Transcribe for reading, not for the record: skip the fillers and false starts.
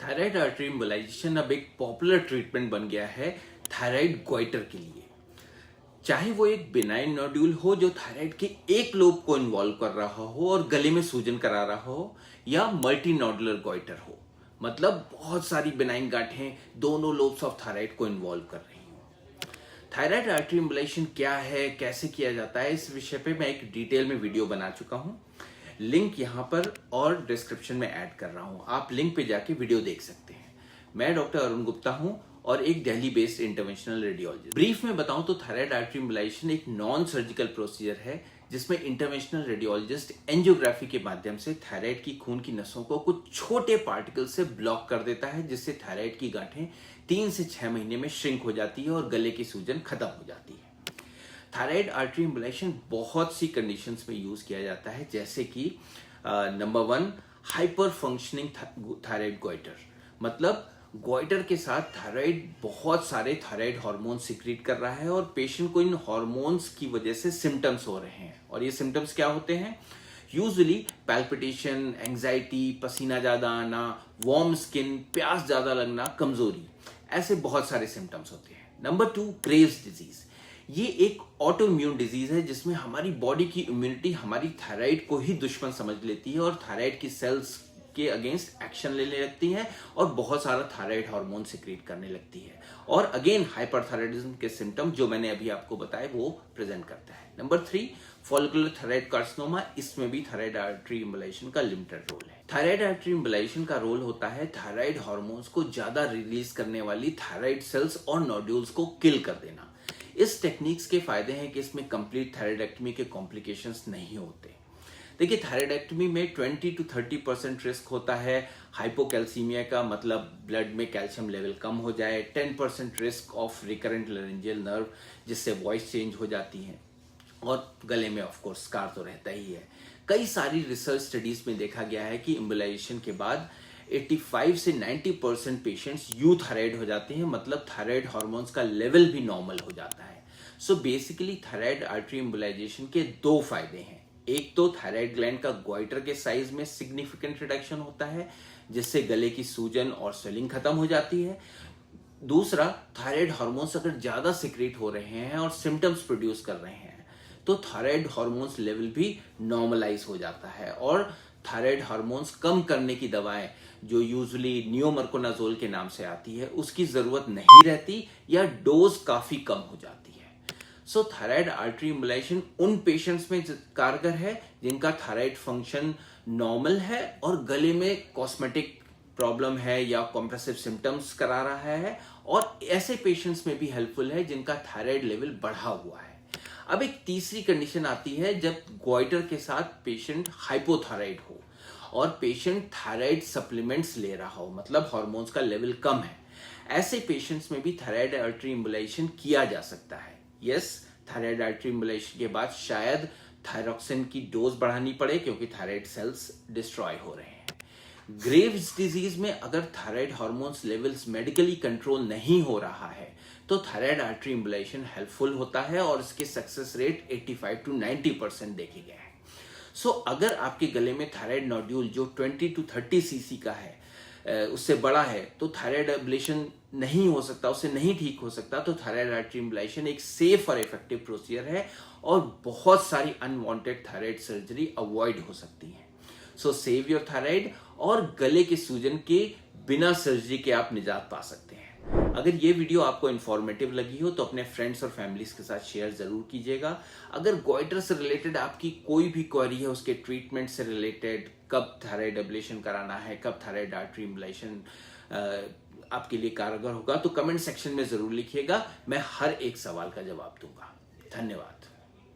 Thyroid artery embolisation अब एक popular treatment बन गया है थायराइड गोइटर के लिए। चाहे वो एक बिनाइन नोड्यूल हो जो थायराइड के एक लोब को इन्वॉल्व कर रहा हो और गले में सूजन करा रहा हो, या मल्टी नोडुलर गोइटर हो, मतलब बहुत सारी बिनाइन गांठें दोनों लोब्स ऑफ थायराइड को इन्वॉल्व कर रही हो। थायराइड आर्टरी एम्बोलाइजेशन क्या है, कैसे किया जाता है, इस विषय पे मैं एक डिटेल में वीडियो बना चुका हूं। लिंक यहां पर और डिस्क्रिप्शन में ऐड कर रहा हूं, आप लिंक पे जाके वीडियो देख सकते हैं। मैं डॉक्टर अरुण गुप्ता हूं और एक Delhi based interventional radiologist. Brief में बताऊं तो थायराइड आर्टरी एम्बोलाइजेशन एक नॉन सर्जिकल प्रोसीजर है जिसमें इंटरवेंशनल रेडियोलॉजिस्ट एंजियोग्राफी के माध्यम से थायराइड की खून की नसों को कुछ छोटे पार्टिकल से ब्लॉक कर देता है, जिससे थायराइड की गांठें 3 से 6 महीने में श्रिंक हो जाती है और गले की सूजन खत्म हो जाती है। थायराइड आर्टरी एम्बोलाइजेशन बहुत सी कंडीशंस में यूज किया जाता है, जैसे कि number 1 hyper functioning thyroid goitre, मतलब गोइटर के साथ थायराइड बहुत सारे थायराइड हार्मोन सिक्रीट कर रहा है और पेशेंट को इन हार्मोन्स की वजह से सिम्टम्स हो रहे हैं। और ये सिम्टम्स क्या होते हैं? यूजुअली पैल्पिटेशन, एंजाइटी, पसीना ज्यादा आना, वार्म स्किन, प्यास ज्यादा लगना, कमजोरी, ऐसे बहुत सारे सिम्टम्स होते हैं। Number 2 Graves disease. ये एक ऑटो इम्यून डिजीज है जिसमें हमारी बॉडी की इम्यूनिटी हमारी थायराइड को ही दुश्मन समझ लेती है और थायराइड की सेल्स के अगेंस्ट एक्शन लेने लगती है और बहुत सारा थायराइड हार्मोन सिक्रीट करने लगती है। और अगेन हाइपरथायराइडिज्म के सिम्टम जो मैंने अभी आपको बताए वो प्रेजेंट करता है। Number 3 follicular thyroid carcinoma. इसमें भी थायराइड आर्टरी एम्बोलाइजेशन का लिमिटेड रोल है। थायराइड आर्टरी एम्बोलाइजेशन का रोल होता है थायराइड हार्मोन्स को ज्यादा रिलीज करने वाली थायराइड सेल्स और नोड्यूल्स को किल कर देना। इस टेक्निक्स के फायदे हैं कि इसमें कंप्लीट थायराइडेक्टमी के कॉम्प्लिकेशंस नहीं होते। देखिए, थायराइडेक्टमी में 20 to 30% रिस्क होता है हाइपोकैल्सीमिया का, मतलब ब्लड में कैल्शियम लेवल कम हो जाए। 10% risk of recurrent laryngeal nerve, जिससे वॉइस चेंज हो जाती है, और गले में ऑफ कोर्स स्कार तो रहता ही है। कई सारी रिसर्च स्टडीज में देखा गया है कि एम्बोलाइजेशन के बाद 85 से 90% पेशेंट्स यूथायराइड हो जाते हैं, मतलब थायराइड हार्मोन्स का लेवल भी नॉर्मल हो जाता है। So basically thyroid artery embolisation के 2 फायदे हैं। एक तो थायराइड ग्लैंड का गोइटर के साइज में सिग्निफिकेंट रिडक्शन होता है, जिससे गले की सूजन और स्वेलिंग खत्म हो जाती है। दूसरा, थायराइड हार्मोन्स अगर ज्यादा सिक्रेट हो रहे हैं और सिम्टम्स प्रोड्यूस कर रहे हैं तो थायराइड हार्मोन्स लेवल भी नॉर्मलाइज हो जाता है और थायराइड हार्मोन्स कम करने की दवाएं जो यूजुअली नियोमर्कोनाजोल के नाम से आती है उसकी जरूरत नहीं रहती या डोज काफी कम हो जाती है। सो थायराइड आर्टरी एम्बोलाइजेशन उन पेशेंट्स में कारगर है जिनका थायराइड फंक्शन नॉर्मल है और गले में कॉस्मेटिक प्रॉब्लम है या कॉम्प्रेसिव सिम्टम्स करा रहा है, और ऐसे पेशेंट्स में भी हेल्पफुल है जिनका थायराइड लेवल बढ़ा हुआ है। अब एक तीसरी कंडीशन आती है जब गोइटर के साथ पेशेंट हाइपोथायराइड हो और पेशेंट थायराइड सप्लीमेंट्स ले रहा हो, मतलब हार्मोन्स का लेवल कम है। ऐसे पेशेंट्स में भी थायराइड आर्टरी एम्बोलाइजेशन किया जा सकता है। यस, थायराइड आर्टरी एम्बोलाइजेशन के बाद शायद थायरोक्सिन की डोज बढ़ानी पड़े क्योंकि थायराइड सेल्स डिस्ट्रॉय हो रहे हैं। ग्रेव्स डिजीज में अगर thyroid hormones levels medically control नहीं हो रहा है तो थायराइड आर्टरी एम्बोलाइजेशन हेल्पफुल होता है और इसके सक्सेस रेट 85 to 90% देखे गए हैं। सो अगर आपके गले में थायराइड नोड्यूल जो 20 to 30 सीसी का है उससे बड़ा है तो थायराइड एब्लेशन नहीं हो सकता, उससे नहीं ठीक हो सकता। तो थायराइड आर्टरी एम्बोलाइजेशन एक सेफ और इफेक्टिव प्रोसीजर है और बहुत सारी अनवांटेड थायराइड सर्जरी अवॉइड हो सकती है। सो सेव योर थायराइड और गले के सूजन के बिना सर्जरी के आप निजात पा सकते हैं। अगर ये वीडियो आपको इन्फॉर्मेटिव लगी हो तो अपने फ्रेंड्स और फैमिलीज के साथ शेयर जरूर कीजिएगा। अगर गोइटर से रिलेटेड आपकी कोई भी क्वेरी है, उसके ट्रीटमेंट से रिलेटेड, कब थायराइड एब्लेशन कराना है, कब थायराइड आर्टरी एम्बोलाइजेशन आपके लिए कारगर होगा, तो कमेंट सेक्शन में जरूर लिखिएगा। मैं हर एक सवाल का जवाब दूंगा। धन्यवाद।